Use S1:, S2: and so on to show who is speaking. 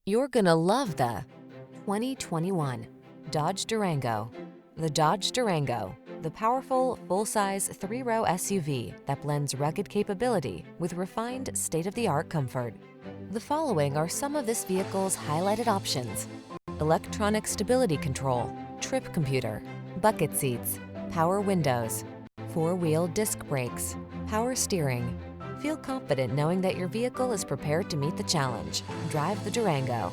S1: You're gonna love the 2021 Dodge Durango. The Dodge Durango, the powerful, full-size, three-row SUV that blends rugged capability with refined, state-of-the-art comfort. The following are some of this vehicle's highlighted options: electronic stability control, trip computer, bucket seats, power windows, four-wheel disc brakes, power steering. Feel confident knowing that your vehicle is prepared to meet the challenge. Drive the Durango.